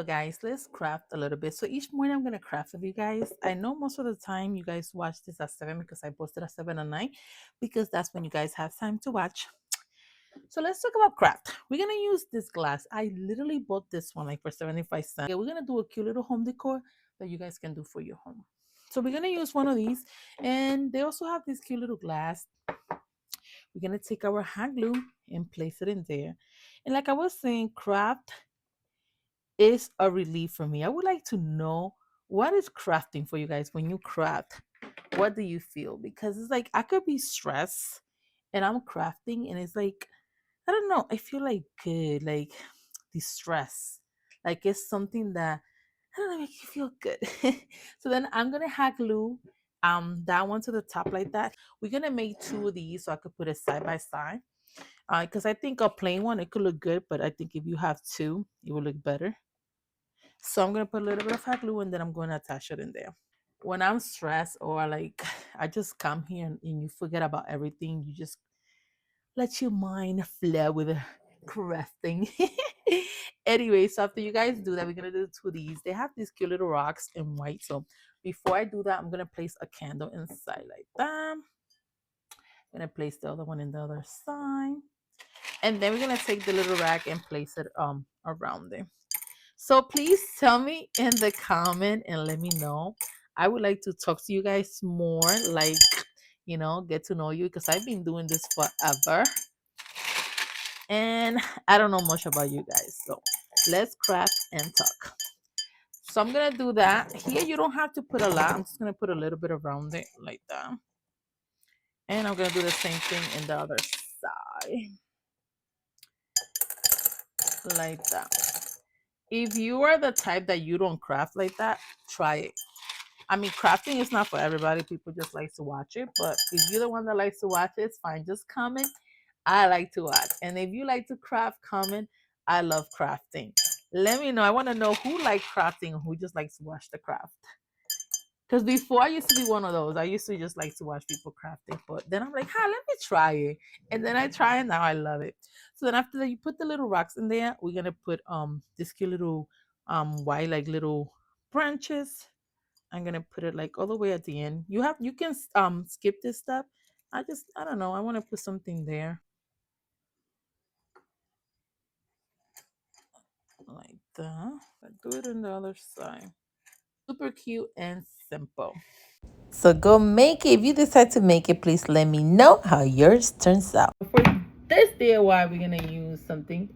So guys, let's craft a little bit. So each morning I'm gonna craft with you guys. I know most of the time you guys watch this at 7 because I posted at 7 and 9 because that's when you guys have time to watch. So let's talk about craft. We're gonna use this glass. I literally bought this one like for 75 cents. Okay, we're gonna do a cute little home decor that you guys can do for your home. So we're gonna use one of these, and they also have this cute little glass. We're gonna take our hot glue and place it in there. And like I was saying, craft is a relief for me. I would like to know what is crafting for you guys when you craft. What do you feel? Because it's like I could be stressed and I'm crafting and it's like I don't know, I feel like good, like distress. Like it's something that I don't know, make you feel good. So then I'm gonna hot glue that one to the top like that. We're gonna make two of these so I could put it side by side. Because I think a plain one it could look good, but I think if you have two, it will look better. So I'm gonna put a little bit of hot glue and then I'm gonna attach it in there. When I'm stressed or like I just come here and you forget about everything, you just let your mind flow with the crafting. Anyway, so after you guys do that, we're gonna do two of these. They have these cute little rocks in white. So before I do that, I'm gonna place a candle inside like that. I'm gonna place the other one in the other side. And then we're gonna take the little rack and place it around there. So please tell me in the comment and let me know. I would like to talk to you guys more, like, get to know you because I've been doing this forever. And I don't know much about you guys. So let's craft and talk. So I'm gonna do that. Here you don't have to put a lot. I'm just gonna put a little bit around it like that. And I'm gonna do the same thing in the other side. Like that. If you are the type that you don't craft like that, try it. I mean, crafting is not for everybody. People just like to watch it. But if you're the one that likes to watch it, it's fine. Just comment. I like to watch. And if you like to craft, comment. I love crafting. Let me know. I want to know who likes crafting and who just likes to watch the craft. Because before I used to be one of those. I used to just like to watch people crafting. But then I'm like, let me try it. And then I try it. Now I love it. So then after that, you put the little rocks in there. We're gonna put this cute little white like little branches. I'm gonna put it like all the way at the end. You can skip this step. I don't know. I want to put something there like that. Do it on the other side. Super cute and simple. So go make it. If you decide to make it, please let me know how yours turns out. For this DIY, we're gonna use something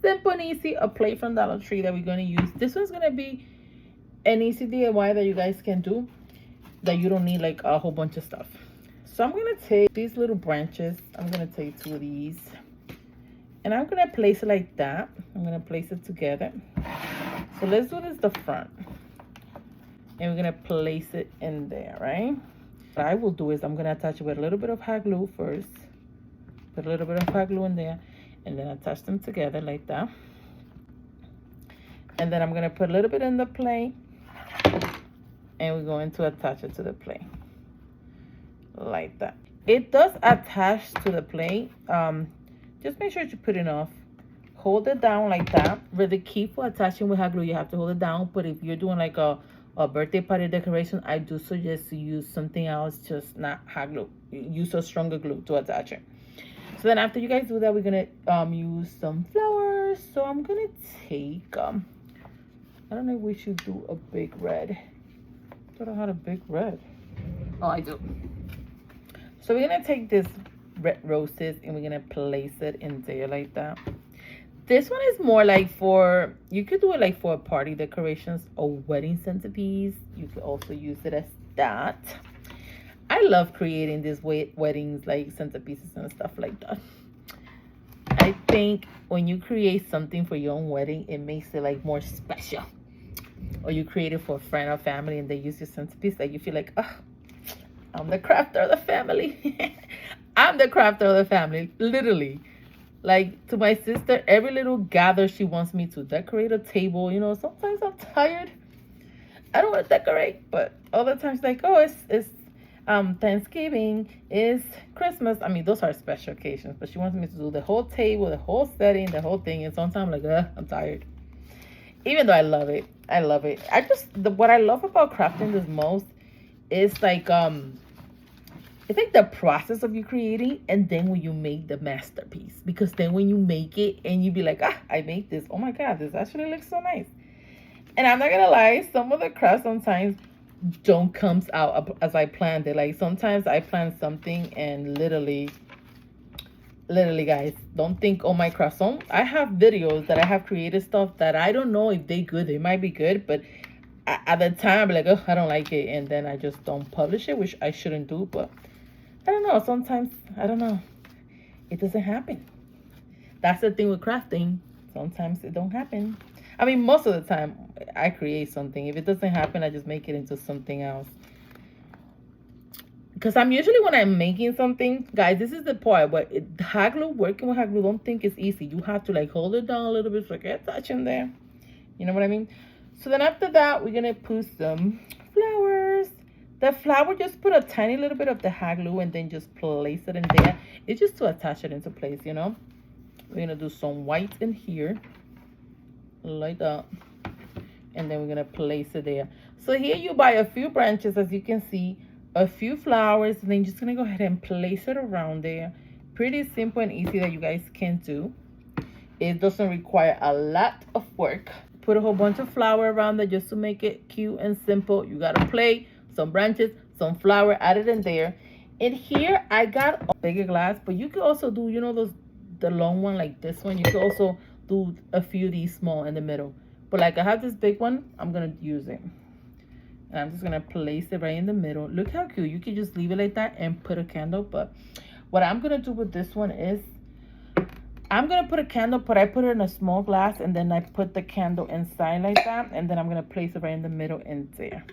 simple and easy. A plate from Dollar Tree that we're gonna use. This one's gonna be an easy DIY that you guys can do. That you don't need like a whole bunch of stuff. So I'm gonna take these little branches. I'm gonna take two of these. And I'm gonna place it like that. I'm gonna place it together. So let's do this the front. And we're gonna place it in there, right? What I will do is I'm gonna attach it with a little bit of hot glue first. Put a little bit of hot glue in there. And then attach them together like that. And then I'm gonna put a little bit in the plate. And we're going to attach it to the plate. Like that. It does attach to the plate. Just make sure you put enough. Hold it down like that. With the key for attaching with hot glue, you have to hold it down. But if you're doing like a birthday party decoration, I do suggest to use something else, just not hot glue. Use a stronger glue to attach it. So then after you guys do that, we're gonna use some flowers. So I'm gonna take I don't know if we should do a big red. I thought I had a big red. Oh, I do. So we're gonna take this red roses and we're gonna place it in there like that. This one is more like you could do it like for party decorations or wedding centerpiece. You could also use it as that. I love creating these weddings like centerpieces and stuff like that. I think when you create something for your own wedding, it makes it like more special. Or you create it for a friend or family and they use your centerpiece, like you feel like, oh, I'm the crafter of the family. I'm the crafter of the family, literally. Like to my sister, every little gather she wants me to decorate a table. Sometimes I'm tired. I don't want to decorate, but other times like, oh, it's Thanksgiving, it's Christmas. I mean, those are special occasions, but she wants me to do the whole table, the whole setting, the whole thing. And sometimes I'm like, I'm tired. Even though I love it, I love it. What I love about crafting this most is like it's like the process of you creating, and then when you make the masterpiece. Because then when you make it and you be like, ah, I made this. Oh my god, this actually looks so nice. And I'm not gonna lie, some of the crafts sometimes don't comes out as I planned it. Like sometimes I plan something and literally guys, don't think oh my craft. Some I have videos that I have created stuff that I don't know if they good. They might be good, but at the time I'm like, oh, I don't like it, and then I just don't publish it, which I shouldn't do. But I don't know. Sometimes I don't know. It doesn't happen. That's the thing with crafting. Sometimes it don't happen. I mean, most of the time I create something. If it doesn't happen, I just make it into something else. Because I'm usually when I'm making something, guys, this is the part. But hot glue, working with hot glue, don't think it's easy. You have to like hold it down a little bit so it get touching there. You know what I mean? So then after that, we're gonna put some flowers. The flower, just put a tiny little bit of the hot glue and then just place it in there. It's just to attach it into place, you know. We're gonna do some white in here, like that, and then we're gonna place it there. So here you buy a few branches, as you can see, a few flowers, and then you're just gonna go ahead and place it around there. Pretty simple and easy that you guys can do. It doesn't require a lot of work. Put a whole bunch of flower around there just to make it cute and simple. You got a plate, some branches, some flower added in there. And here I got a bigger glass, but you could also do, you know, the long one like this one. You could also do a few of these small in the middle. But like I have this big one, I'm gonna use it. And I'm just gonna place it right in the middle. Look how cute. You can just leave it like that and put a candle. But what I'm gonna do with this one is I'm gonna put a candle, but I put it in a small glass, and then I put the candle inside like that, and then I'm gonna place it right in the middle in there.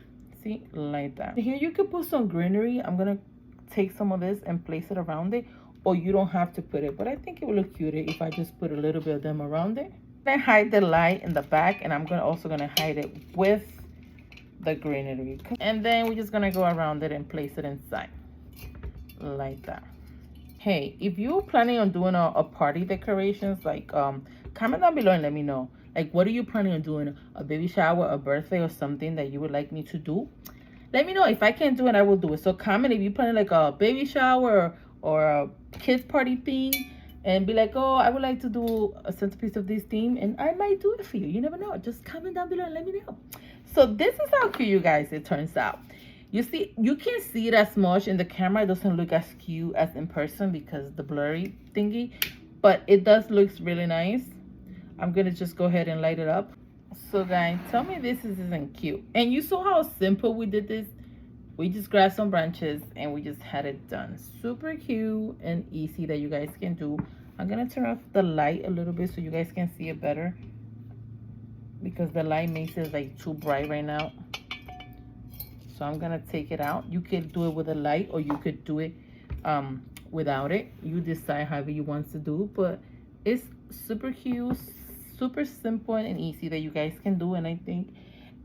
See, like that. Here you could put some greenery. I'm gonna take some of this and place it around it, or you don't have to put it, but I think it would look cuter if I just put a little bit of them around it. Then hide the light in the back, and I'm also gonna hide it with the greenery, and then we're just gonna go around it and place it inside like that. Hey, if you're planning on doing a party decorations, like comment down below and let me know, like, what are you planning on doing? A baby shower, a birthday, or something that you would like me to do? Let me know. If I can't do it, I will do it. So comment if you're planning like a baby shower or a kids party thing, and be like, oh, I would like to do a centerpiece of this theme, and I might do it for you. You never know. Just comment down below and let me know. So this is how cute, you guys, it turns out. You see, you can't see it as much in the camera. It doesn't look as cute as in person because the blurry thingy, but it does look really nice. I'm gonna just go ahead and light it up. So guys, tell me this isn't cute. And you saw how simple we did this. We just grabbed some branches and we just had it done. Super cute and easy that you guys can do. I'm gonna turn off the light a little bit so you guys can see it better, because the light makes it like too bright right now. So I'm gonna take it out. You could do it with a light, or you could do it without it. You decide however you want to do, but it's super cute, super simple and easy that you guys can do. And I think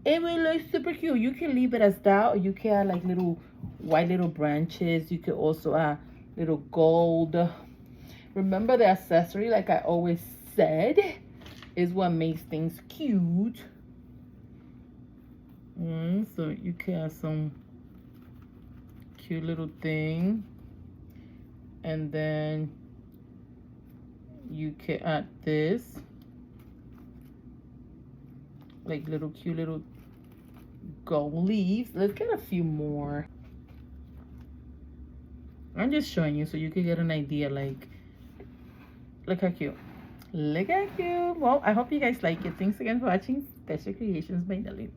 it will look super cute. You can leave it as that, or you can add like little white little branches. You could also add little gold. Remember, the accessory, like I always said, is what makes things cute. So you can have some cute little thing, and then you can add this, like little cute little gold leaves. Let's get a few more. I'm just showing you so you can get an idea. Like, look how cute. Look how cute. Well, I hope you guys like it. Thanks again for watching Special Creations by Nelly.